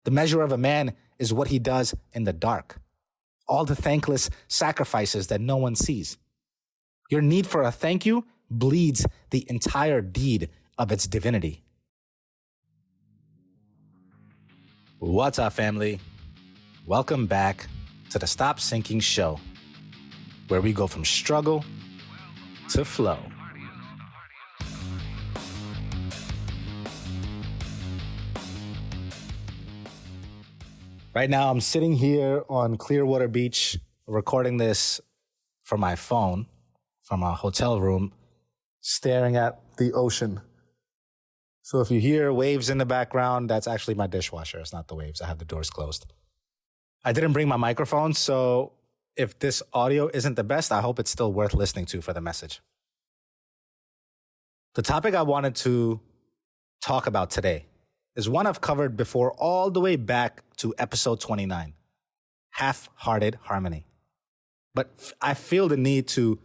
The measure of a man is what he does in the dark. All the thankless sacrifices that no one sees. Your need for a thank you bleeds the entire deed of its divinity. What's up, family? Welcome back to the Stop Sinking Show, where we go from struggle to flow. Right now, I'm sitting here on Clearwater Beach, recording this from my phone, from a hotel room, staring at the ocean. So if you hear waves in the background, that's actually my dishwasher. It's not the waves. I have the doors closed. I didn't bring my microphone, so if this audio isn't the best, I hope it's still worth listening to for the message. The topic I wanted to talk about today is one I've covered before all the way back to episode 29, half-hearted harmony. But I feel the need to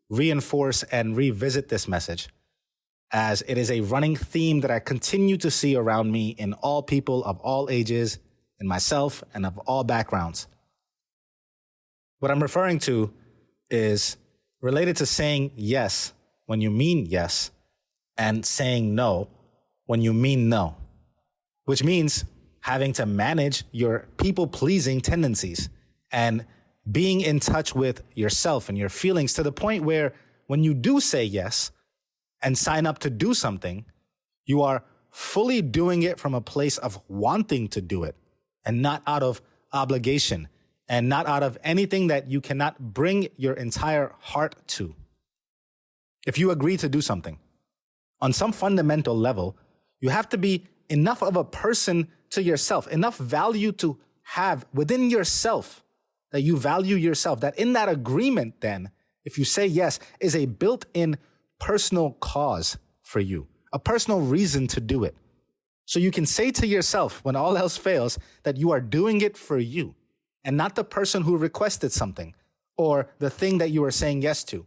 reinforce and revisit this message as it is a running theme that I continue to see around me in all people of all ages, in myself and of all backgrounds. What I'm referring to is related to saying yes when you mean yes and saying no when you mean no, which means having to manage your people-pleasing tendencies and being in touch with yourself and your feelings to the point where when you do say yes and sign up to do something, you are fully doing it from a place of wanting to do it and not out of obligation and not out of anything that you cannot bring your entire heart to. If you agree to do something, on some fundamental level, you have to be enough of a person to yourself, enough value to have within yourself, that you value yourself, that in that agreement then, if you say yes, is a built-in personal cause for you, a personal reason to do it. So you can say to yourself, when all else fails, that you are doing it for you and not the person who requested something or the thing that you are saying yes to.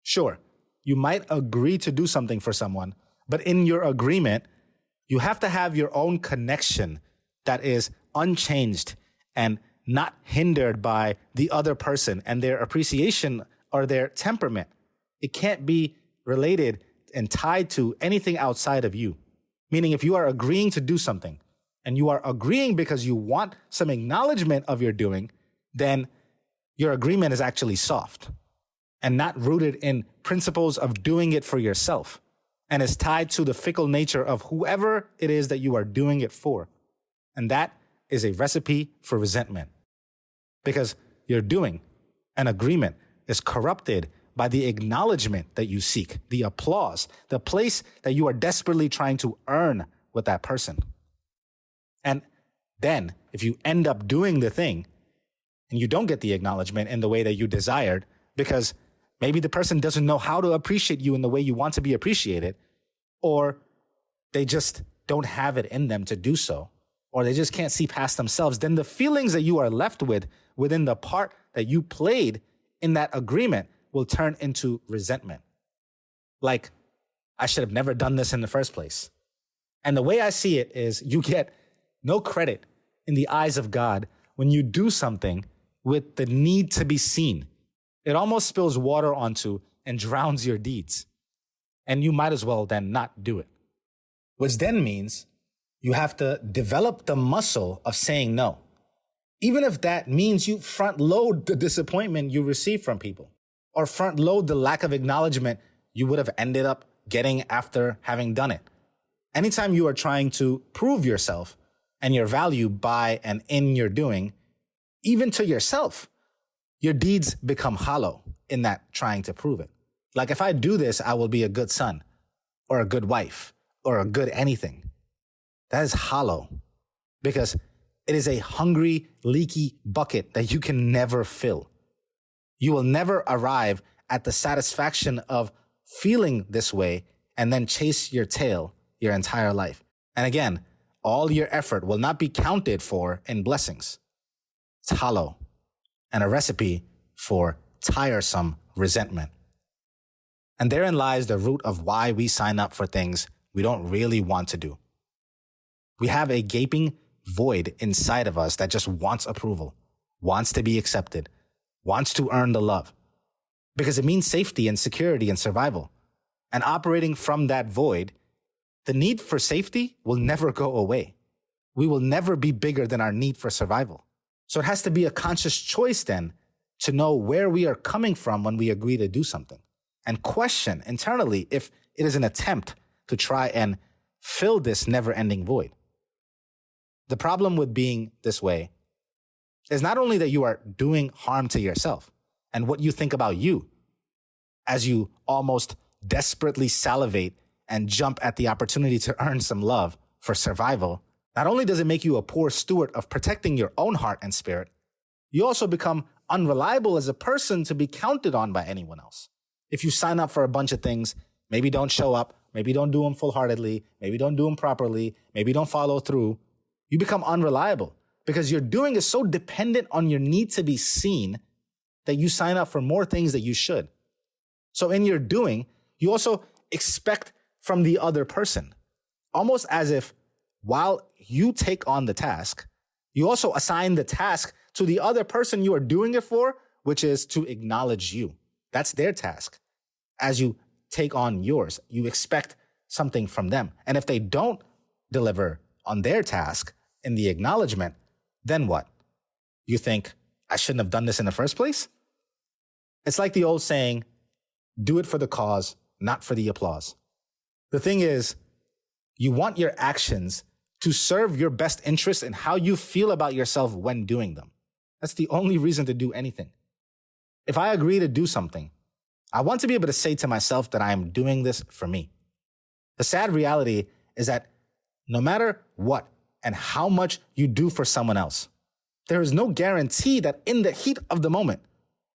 Sure, you might agree to do something for someone, but in your agreement, you have to have your own connection that is unchanged and not hindered by the other person and their appreciation or their temperament. It can't be related and tied to anything outside of you. Meaning if you are agreeing to do something and you are agreeing because you want some acknowledgement of your doing, then your agreement is actually soft and not rooted in principles of doing it for yourself, and is tied to the fickle nature of whoever it is that you are doing it for. And that is a recipe for resentment. Because your doing, an agreement, is corrupted by the acknowledgement that you seek, the applause, the place that you are desperately trying to earn with that person. And then, if you end up doing the thing, and you don't get the acknowledgement in the way that you desired, because maybe the person doesn't know how to appreciate you in the way you want to be appreciated, or they just don't have it in them to do so, or they just can't see past themselves, then the feelings that you are left with within the part that you played in that agreement will turn into resentment. Like, I should have never done this in the first place. And the way I see it is you get no credit in the eyes of God when you do something with the need to be seen. It almost spills water onto and drowns your deeds. And you might as well then not do it. Which then means you have to develop the muscle of saying no. Even if that means you front load the disappointment you receive from people, or front load the lack of acknowledgement you would have ended up getting after having done it. Anytime you are trying to prove yourself and your value by and in your doing, even to yourself, your deeds become hollow in that trying to prove it. Like, if I do this, I will be a good son or a good wife or a good anything. That is hollow because it is a hungry, leaky bucket that you can never fill. You will never arrive at the satisfaction of feeling this way and then chase your tail your entire life. And again, all your effort will not be counted for in blessings. It's hollow and a recipe for tiresome resentment. And therein lies the root of why we sign up for things we don't really want to do. We have a gaping void inside of us that just wants approval, wants to be accepted, wants to earn the love, because it means safety and security and survival. And operating from that void, the need for safety will never go away. We will never be bigger than our need for survival. So it has to be a conscious choice then to know where we are coming from when we agree to do something, and question internally if it is an attempt to try and fill this never-ending void. The problem with being this way is not only that you are doing harm to yourself and what you think about you as you almost desperately salivate and jump at the opportunity to earn some love for survival. Not only does it make you a poor steward of protecting your own heart and spirit, you also become unreliable as a person to be counted on by anyone else. If you sign up for a bunch of things, maybe don't show up, maybe don't do them full-heartedly, maybe don't do them properly, maybe don't follow through, you become unreliable because your doing is so dependent on your need to be seen that you sign up for more things that you should. So in your doing, you also expect from the other person, almost as if while you take on the task, you also assign the task to the other person you are doing it for, which is to acknowledge you. That's their task. As you take on yours, you expect something from them. And if they don't deliver on their task in the acknowledgement, then what? You think, I shouldn't have done this in the first place? It's like the old saying, do it for the cause, not for the applause. The thing is, you want your actions to serve your best interest in how you feel about yourself when doing them. That's the only reason to do anything. If I agree to do something, I want to be able to say to myself that I am doing this for me. The sad reality is that no matter what and how much you do for someone else, there is no guarantee that in the heat of the moment,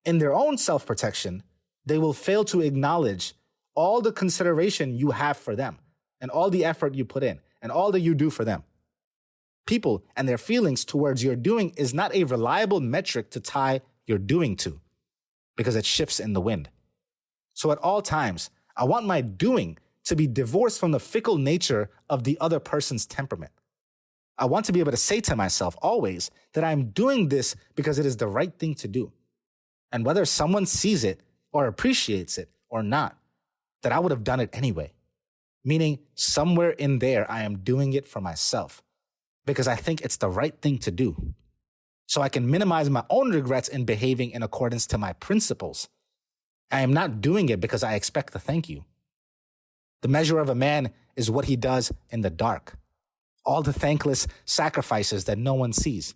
in their own self-protection, they will fail to acknowledge all the consideration you have for them and all the effort you put in and all that you do for them. People and their feelings towards your doing is not a reliable metric to tie your doing to because it shifts in the wind. So at all times, I want my doing to be divorced from the fickle nature of the other person's temperament. I want to be able to say to myself always that I'm doing this because it is the right thing to do. And whether someone sees it or appreciates it or not, that I would have done it anyway. Meaning somewhere in there, I am doing it for myself because I think it's the right thing to do. So I can minimize my own regrets in behaving in accordance to my principles. I am not doing it because I expect a thank you. The measure of a man is what he does in the dark. All the thankless sacrifices that no one sees.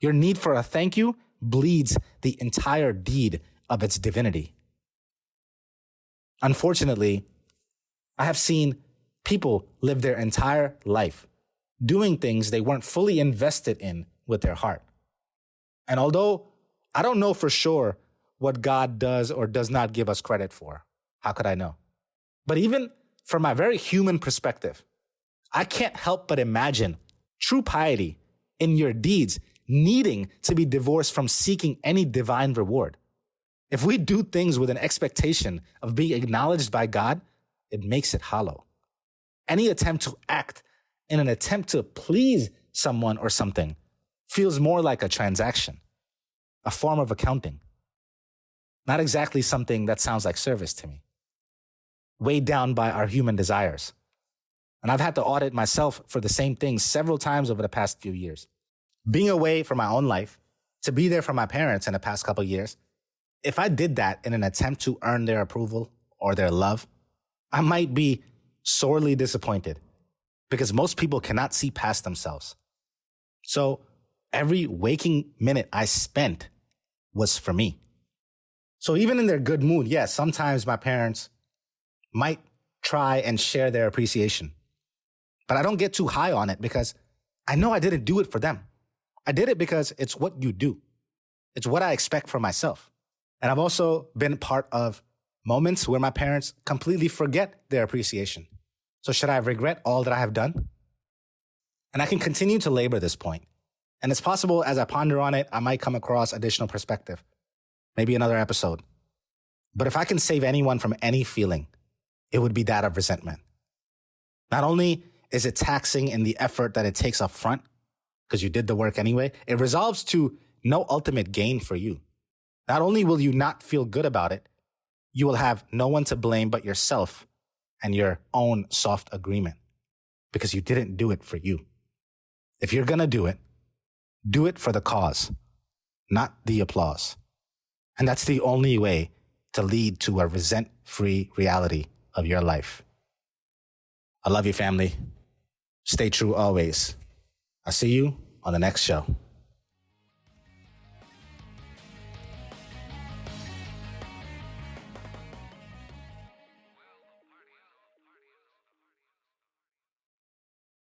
Your need for a thank you bleeds the entire deed of its divinity. Unfortunately, I have seen people live their entire life doing things they weren't fully invested in with their heart. And although I don't know for sure what God does or does not give us credit for, how could I know? But even from my very human perspective, I can't help but imagine true piety in your deeds needing to be divorced from seeking any divine reward. If we do things with an expectation of being acknowledged by God, it makes it hollow. Any attempt to act in an attempt to please someone or something feels more like a transaction, a form of accounting. Not exactly something that sounds like service to me. Weighed down by our human desires. And I've had to audit myself for the same thing several times over the past few years. Being away from my own life, to be there for my parents in the past couple of years, if I did that in an attempt to earn their approval or their love, I might be sorely disappointed because most people cannot see past themselves. So every waking minute I spent was for me. So even in their good mood, yes, sometimes my parents might try and share their appreciation. But I don't get too high on it because I know I didn't do it for them. I did it because it's what you do. It's what I expect from myself. And I've also been part of moments where my parents completely forget their appreciation. So should I regret all that I have done? And I can continue to labor this point. And it's possible as I ponder on it, I might come across additional perspective. Maybe another episode. But if I can save anyone from any feeling, it would be that of resentment. Not only is it taxing in the effort that it takes up front because you did the work anyway? It resolves to no ultimate gain for you. Not only will you not feel good about it, you will have no one to blame but yourself and your own soft agreement because you didn't do it for you. If you're going to do it for the cause, not the applause. And that's the only way to lead to a resent-free reality of your life. I love you, family. Stay true always. I'll see you on the next show.